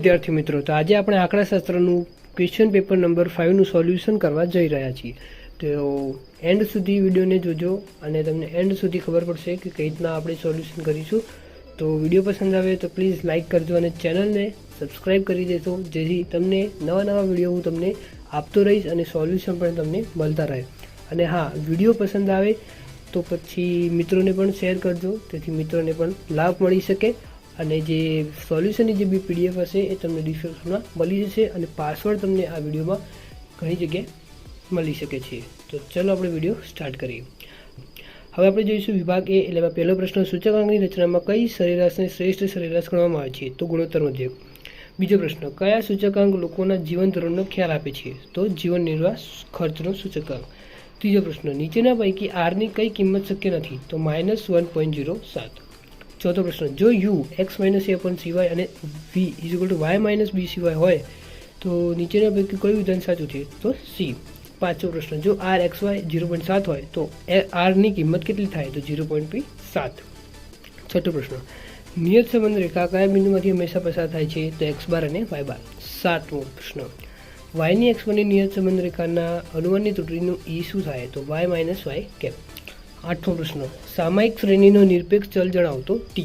વિદ્યાર્થી મિત્રો, તો આજે આપણે આંકડાશાસ્ત્રનું ક્વેશ્ચન પેપર નંબર 5નું સોલ્યુશન કરવા જઈ રહ્યા છીએ. તો એન્ડ સુધી વિડીયોને જોજો અને તમને એન્ડ સુધી ખબર પડશે કે કઈ રીતના આપણે સોલ્યુશન કરીશું. તો વિડીયો પસંદ આવે તો પ્લીઝ લાઇક કરજો અને ચેનલને સબસ્ક્રાઈબ કરી દેજો, જેથી તમને નવા વિડીયો હું તમને આપતો રહીશ અને સોલ્યુશન પણ તમને મળતા રહે. અને હા, વિડીયો પસંદ આવે તો પછી મિત્રોને પણ શેર કરજો, તેથી મિત્રોને પણ લાભ મળી શકે. અને જે સોલ્યુશનની જે બી PDF હશે એ તમને ડિસ્ક્રિપ્શનમાં મળી જશે અને પાસવર્ડ તમને આ વિડીયોમાં ઘણી જગ્યાએ મળી શકે છે. તો ચલો આપણે વિડીયો સ્ટાર્ટ કરીએ. હવે આપણે જોઈશું વિભાગ A. એટલે એમાં પહેલો પ્રશ્ન, સૂચકાંકની રચનામાં કઈ સરેરાશને શ્રેષ્ઠ સરેરાશ ગણવામાં આવે છે? તો ગુણોત્તર મધ્યક. બીજો પ્રશ્ન, કયા સૂચકાંક લોકોના જીવન ધોરણનો ખ્યાલ આપે છે? તો જીવન નિર્વાહ ખર્ચનો સૂચકાંક. ત્રીજો પ્રશ્ન, નીચેના પૈકી R ની કઈ કિંમત શક્ય નથી? તો -1.07. ચોથો પ્રશ્ન, જો u x - a cy અને v y - b cy હોય તો નીચેના પૈકી કયું વિધાન સાચું છે? તો C. પાંચમો પ્રશ્ન, જો r xy 0.7 હોય તો r ની કિંમત કેટલી થાય? તો 0.7. છઠ્ઠો પ્રશ્ન, નિયત સંબંધ રેખા કયા બિંદુમાંથી હંમેશા પસાર થાય છે? તો x બાર અને y બાર. સાતમો પ્રશ્ન, y ની x ની નિયત સંબંધ રેખાના અનુમાનની ત્રુટીનું e શું થાય? તો y - y કેપ. આઠમો પ્રશ્ન, સામયિક શ્રેણીનો નિરપેક્ષ ચલ જણાવતો T.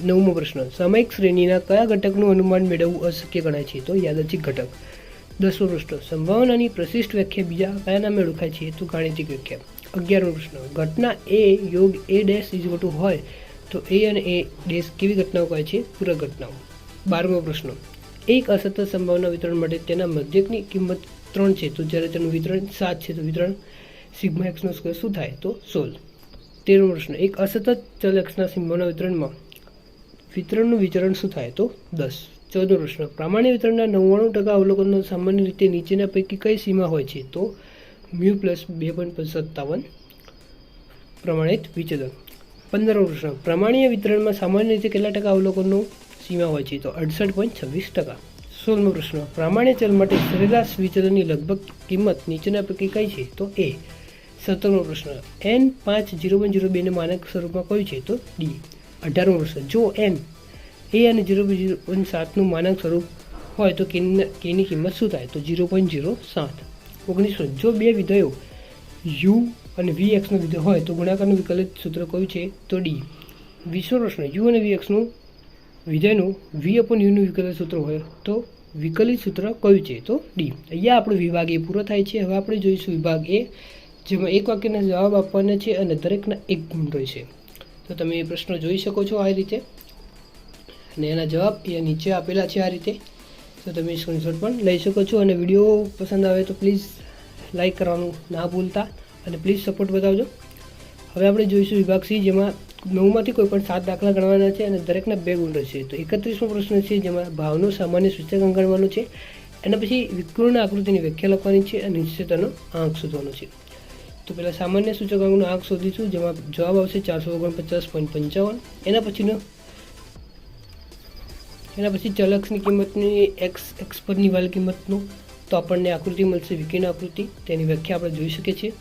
નવમો પ્રશ્ન, સામયિક શ્રેણીના કયા ઘટકનું અનુમાન મેળવવું અશક્ય ગણાય છે? તો યાદચ્છિક ઘટક. દસમો પ્રશ્ન, સંભાવનાની પ્રશિષ્ટ વ્યાખ્યા બીજા કયા નામે ઓળખાય છે? તો ગાણિતિક વ્યાખ્યા. 11મો પ્રશ્ન, ઘટના A યોગ A' હોય તો A અને A' કેવી ઘટનાઓ કહે છે? પૂરક ઘટનાઓ. 12મો પ્રશ્ન, એક અસતત સંભાવના વિતરણ માટે તેના મધ્યકની કિંમત 3 છે, તો જ્યારે તેનું વિતરણ 7 છે તો વિતરણ સિગ્મા x નો સ્ક્વેર શું થાય? તો 16. 13મો પ્રશ્ન, એક અસતત ચલ xના સંભાવના વિતરણમાં વિતરણનું વિચરણ શું થાય? તો 10. 14મો પ્રશ્ન, પ્રામાણ્ય વિતરણના 99% અવલોકનો સામાન્ય રીતે નીચેના પૈકી કઈ સીમા હોય છે? તો μ + 2.57 પ્રમાણિત વિચલન. 15મો પ્રશ્ન, પ્રામાણ્ય વિતરણમાં સામાન્ય રીતે કેટલા ટકા અવલોકનો સીમા હોય છે? તો 68.26%. 16મો પ્રશ્ન, પ્રામાણ્ય ચલ માટે સરેરાશ વિચલનની લગભગ કિંમત નીચેના પૈકી કઈ છે? તો A. 17મો પ્રશ્ન, n 5 0.02 ને માનક સ્વરૂપમાં કયું છે? તો D. 18મો પ્રશ્ન, જો n a અને 0.07 નું માનક સ્વરૂપ હોય તો k ની કિંમત શું થાય? તો 0.07. 19મો, જો બે વિધેયો u અને vx નો વિધેય હોય તો ગુણાકારનું વિકલિત સૂત્ર કયું છે? તો D. 20મો પ્રશ્ન, u અને vx નું વિધેયનું v/u નું વિકલિત સૂત્ર હોય તો વિકલિત સૂત્ર કયું છે? તો D. અહીંયા આપણો વિભાગ A પૂરો થાય છે. હવે આપણે જોઈશું વિભાગ A, જેમાં એક વાક્યના જવાબ આપવાના છે અને દરેકના એક ગુણ રહેશે. તો તમે એ પ્રશ્નો જોઈ શકો છો આ રીતે, અને એના જવાબ એ નીચે આપેલા છે આ રીતે. તો તમે સ્ક્રીનશોટ પણ લઈ શકો છો. અને વિડીયો પસંદ આવે તો પ્લીઝ લાઇક કરવાનું ના ભૂલતા અને પ્લીઝ સપોર્ટ બતાવજો. હવે આપણે જોઈશું વિભાગ C, જેમાં 9માંથી કોઈ પણ 7 દાખલા ગણવાના છે અને દરેકના 2 ગુણ રહેશે. તો 31મો પ્રશ્ન છે, જેમાં ભાવનો સામાન્ય સૂચકાંક ગણવાનો છે. એના પછી વિકર્ણ આકૃતિની વ્યાખ્યા લખવાની છે અને નિશ્ચિતતાનો આંક શોધવાનો છે. તો પહેલાં સામાન્ય સૂચકાંકનો આંક શોધીશું, જેમાં જવાબ આવશે 449.55. એના પછી ચલ xની કિંમતની x પરની વાલ કિંમતનું તો આપણને આકૃતિ મળશે, વિકર્ણ આકૃતિ, તેની વ્યાખ્યા આપણે જોઈ શકીએ છીએ.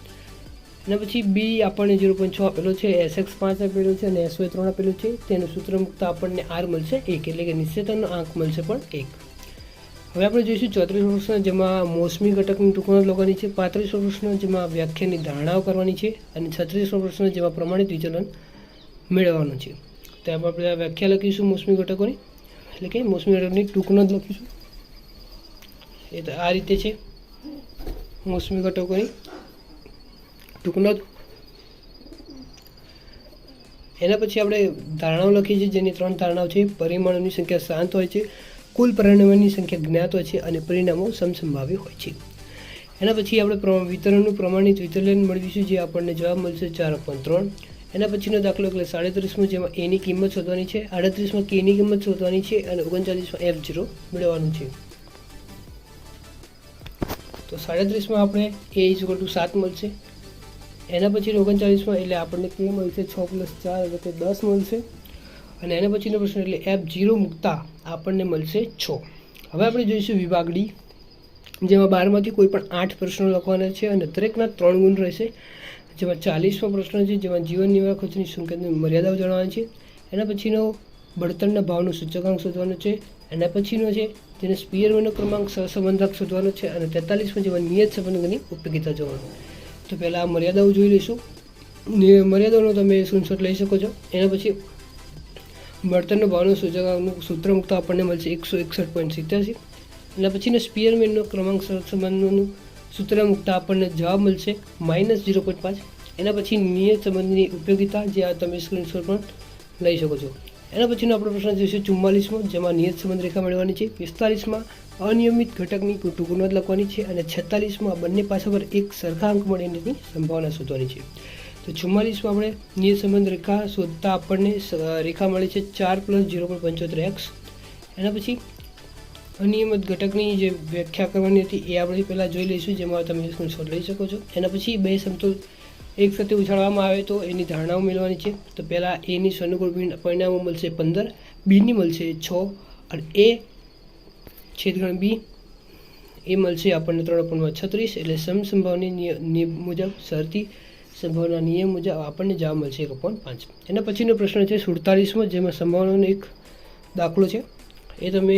એના પછી B આપણને 0.6 આપેલો છે, sx 5 આપેલો છે અને sy 3 આપેલું છે. તેનું સૂત્ર મૂકતા આપણને r મળશે 1, એટલે કે નિશ્ચિતતાનો આંક મળશે પણ 1. હવે આપણે જોઈશું 34મો પ્રશ્ન, જેમાં મોસમી ઘટકની ટૂંકનોંધ લખવાની છે. 35મો પ્રશ્ન, જેમાં વ્યાખ્યાની ધારણાઓ કરવાની છે. અને 36મો પ્રશ્ન, જેમાં પ્રમાણિત વિચલન મેળવવાનું છે. તો આપણે વ્યાખ્યા લખીશું મોસમી ઘટકોની, એટલે કે મોસમી ઘટકની ટૂંકનોંધ લખીશું. એ તો આ રીતે છે મોસમી ઘટકોની ટૂંકનોંધ. એના પછી આપણે ધારણાઓ લખીએ છીએ, જેની 3 ધારણાઓ છે. પરિમાણોની સંખ્યા શાંત હોય છે, કુલ પરિણામોની સંખ્યા જ્ઞાત હોય છે અને પરિણામો સમસંભાવી હોય છે. એના પછી આપણે વિતરણનું પ્રમાણિત વિચલન મેળવીશું, જે આપણને જવાબ મળશે 4/3. એના પછીનો દાખલો એટલે 37મો, જેમાં a ની કિંમત શોધવાની છે, 38માં k ની કિંમત શોધવાની છે અને 39માં f0 મેળવવાનું છે. તો 37માં આપણે a = 7 મળશે. એના પછી 39માં એટલે આપણને k મળશે 6 + 4 એટલે કે 10 મળશે. અને એના પછીનો પ્રશ્ન એટલે f0 મૂકતા આપણને મળશે 6. હવે આપણે જોઈશું વિભાગ D, જેમાં 12માંથી કોઈ પણ 8 પ્રશ્નો લખવાના છે અને દરેકના 3 ગુણ રહેશે. જેમાં 40મો પ્રશ્ન છે, જેમાં જીવન નિર્વાહ ખર્ચની સંખ્યાની મર્યાદાઓ જણાવવાની છે. એના પછીનો બળતણના ભાવનું સૂચકાંક શોધવાનું છે. એના પછીનો છે જેને સ્પીયરમેનનો ક્રમાંક સહસંબંધક શોધવાનો છે અને 43માં જેમાં નિયત સંબંધની ઉપયોગિતા જોવાનું. તો પહેલાં આ મર્યાદાઓ જોઈ લઈશું. મર્યાદાઓનો તમે સ્ક્રીનશોટ લઈ શકો છો. એના પછી બળતણનો ભાવનો સૂચકાંકનું સૂત્ર મૂકતા આપણને મળશે 161.87. એના પછીનો સ્પીયરમેનનો ક્રમાંક સહસંબંધનું સૂત્ર મૂકતા આપણને જવાબ મળશે -0.5. એના પછી નિયત સંબંધની ઉપયોગિતા જે આ તમે સ્ક્રીનશોટ પણ લઈ શકો છો. એના પછીનો આપણો પ્રશ્ન જોઈશે 44માં, જેમાં નિયત સંબંધ રેખા મેળવવાની છે. 45માં અનિયમિત ઘટકની ટૂંકનોંધ લખવાની છે અને 46માં બંને પાસા પર એક સરખા અંક મળીની સંભાવના શોધવાની છે. તો 44માં આપણે નિયત સંબંધ રેખા શોધતા આપણને રેખા મળે છે 4 + 0.75x. એના પછી અનિયમિત ઘટકની જે વ્યાખ્યા કરવાની હતી એ આપણે પહેલાં જોઈ લઈશું, જેમાં તમે સ્ક્રીનશોટ લઈ શકો છો. એના પછી બે સમતોલ એક સાથે ઉછાળવામાં આવે તો એની ધારણાઓ મેળવવાની છે. તો પહેલાં એની સ્વનુકૂળ પરિણામો મળશે 15, બીની મળશે 6 અને A/B એ મળશે આપણને 3.36. એટલે સમસંભાવની નિયમ મુજબ શરતી સંભાવના નિયમ મુજબ આપણને જવાબ મળશે 1/5. એના પછીનો પ્રશ્ન છે 47માં, જેમાં સંભાવનાનો એક દાખલો છે. એ તમે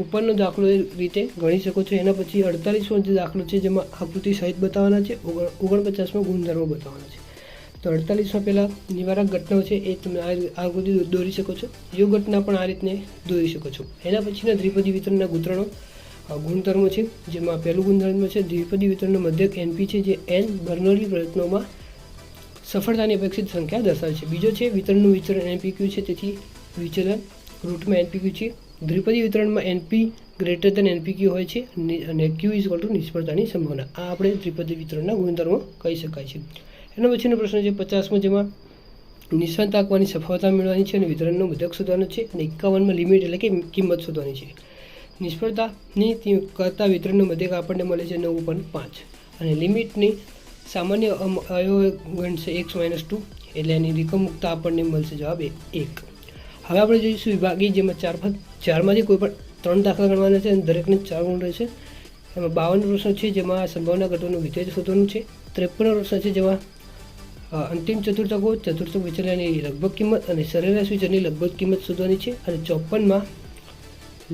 ઉપરનો દાખલો એ રીતે ગણી શકો છો. એના પછી 48માં જે દાખલો છે જેમાં આકૃતિ સહિત બતાવવાના છે. 49માં ગુણધર્મો બતાવવાના છે. તો 48માં પહેલાં નિવારક ઘટનાઓ છે એ તમે આકૃતિ દોરી શકો છો. યોગ ઘટના પણ આ રીતને દોરી શકો છો. એના પછીના દ્વિપદી વિતરણના ગુણધર્મો છે, જેમાં પહેલું ગુણધર્મ છે દ્વિપદી વિતરણનો મધ્યક NP છે, જે N બર્નૌલી પ્રયત્નોમાં સફળતાની અપેક્ષિત સંખ્યા દર્શાવે છે. બીજો છે વિતરણનું વિચલન NPQ છે, તેથી વિચલન રૂટમાં NPQ છે. દ્વિપદી વિતરણમાં NP > NPQ હોય છે અને Q = નિષ્ફળતાની સંભાવના. આ આપણે દ્વિપદી વિતરણના ગુણધર્મો કહી શકાય છે. એના પછીનો પ્રશ્ન છે 50માં, જેમાં નિષ્ફળતા તાકવાની સફળતા મેળવવાની છે અને વિતરણનો મધ્યક શોધવાનો છે. અને 51માં લિમિટ એટલે કે કિંમત શોધવાની છે. નિષ્ફળતાની કરતાં વિતરણનો મધ્યક આપણને મળે છે 9.5 અને લિમિટની સામાન્ય અવયવ છે x - 2, એટલે એની રકમ મુકતા આપણને મળશે જવાબ 1. હવે આપણે જોઈશું વિભાગી, જેમાં ચારમાંથી કોઈ પણ 3 દાખલા ગણવાના છે અને દરેકને 4 ગુણ રહેશે. એમાં 52 પ્રશ્ન છે જેમાં સંભાવના ઘટકનું વિધેય શોધવાનું છે. 53 પ્રશ્ન છે જેમાં અંતિમ ચતુર્થકો, ચતુર્થક વિચલનની લગભગ કિંમત અને સરેરાશ વિચલનની લગભગ કિંમત શોધવાની છે. અને 54માં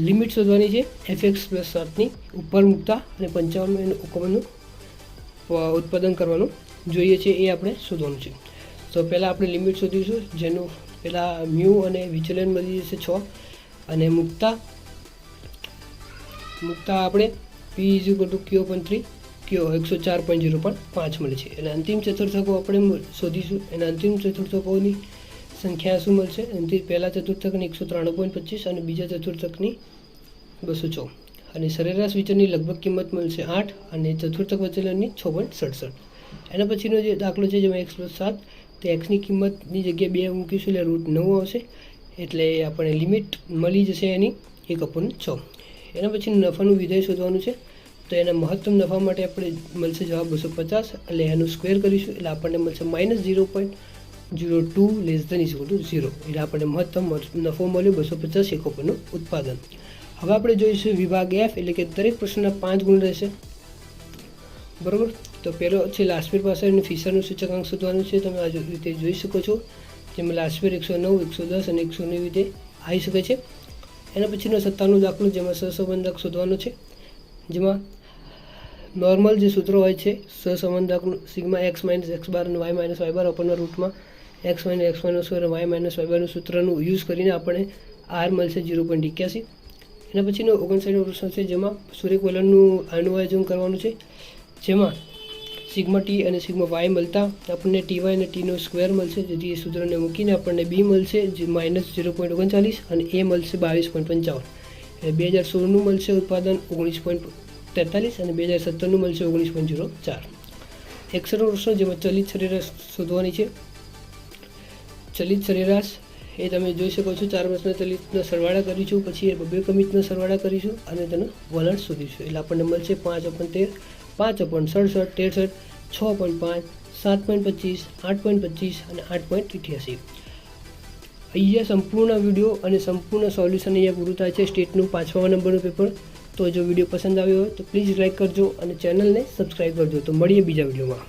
લિમિટ શોધવાની છે fx+7ની ઉપર મૂકતા અને 55માં એનું ઉકેલનું ઉત્પાદન કરવાનું જોઈએ છે, એ આપણે શોધવાનું છે. તો પહેલાં આપણે લિમિટ શોધીશું, જેનું પહેલાં મ્યુ અને વિચલન મળી જશે 6 અને મૂકતા આપણે p = Q/3 104.0.5 મળે છે. એટલે અંતિમ ચતુર્થકો આપણે શોધીશું. એના અંતિમ ચતુર્થકોની સંખ્યા શું મળશે? પહેલા ચતુર્થકની 193.25 અને બીજા ચતુર્થકની 204 અને સરેરાશ વિચલનની લગભગ કિંમત મળશે 8 અને ચતુર્થક વિચલનની 6.67. એના પછીનો જે દાખલો છે જેમાં x+7, તો xની કિંમતની જગ્યાએ 2 મૂકીશું એટલે √9 આવશે. એટલે આપણે લિમિટ મળી જશે એની 1/6. એના પછી નફાનું વિધેય શોધવાનું છે. તો એના મહત્તમ નફા માટે આપણે મળશે જવાબ 250. એટલે એનું સ્ક્વેર કરીશું એટલે આપણને મળશે -0.02 <= 0. એટલે આપણને મહત્તમ નફો મળ્યો 250 એકમોનું ઉત્પાદન. હવે આપણે જોઈશું વિભાગ F, એટલે કે દરેક પ્રશ્નના 5 ગુણ રહેશે. બરાબર. તો પહેલો છે લાસ્પેર પાસે ફિશરનું સૂચકાંક શોધવાનું છે. તમે આ રીતે જોઈ શકો છો, જેમાં લાસ્પેર 109, 110 અને 109 રીતે આવી શકે છે. એના પછીનો 57નો દાખલો, જેમાં સહસંબંધક શોધવાનો છે, જેમાં નોર્મલ જે સૂત્રો હોય છે સહસંબંધકનું σx - x બાર અને y - y બાર ઉપરના રૂટમાં x - x - અને y - y બારનું સૂત્રનું યુઝ કરીને આપણે r મળશે 0.81. એના પછીનો 59નો પ્રશ્ન છે, જેમાં સુરેખ વલણનું આનું કરવાનું છે, જેમાં σt અને σy મળતા આપણને ty અને tનો સ્ક્વેર મળશે. જેથી એ સૂત્રને મૂકીને આપણને b મળશે જે -0.39 અને a મળશે 22.55. એટલે 2016નું મળશે ઉત્પાદન 19.43 અને 2017નું મળશે 19.04. 61નો પ્રશ્ન, જેમાં ચલિત સરેરાશ શોધવાની છે. ચલિત સરેરાશ એ તમે જોઈ શકો છો, 4 વર્ષના ચલિતના સરવાળા કરીશું, પછી એ 2 કમિતના સરવાળા કરીશું અને તેનું વલણ શોધીશું. એટલે આપણને મળશે 5/13, 5/67, 63, 6.5, 7.25, 8.25 અને 8.88. અહીંયા સંપૂર્ણ વિડીયો અને સંપૂર્ણ સોલ્યુશન અહીંયા પૂરું થાય છે સ્ટેટનું 5મા નંબરનું પેપર. તો જો વિડીયો પસંદ આવ્યો હોય તો પ્લીઝ લાઈક કરજો અને ચેનલને સબસ્ક્રાઈબ કરજો. તો મળીએ બીજા વિડીયોમાં.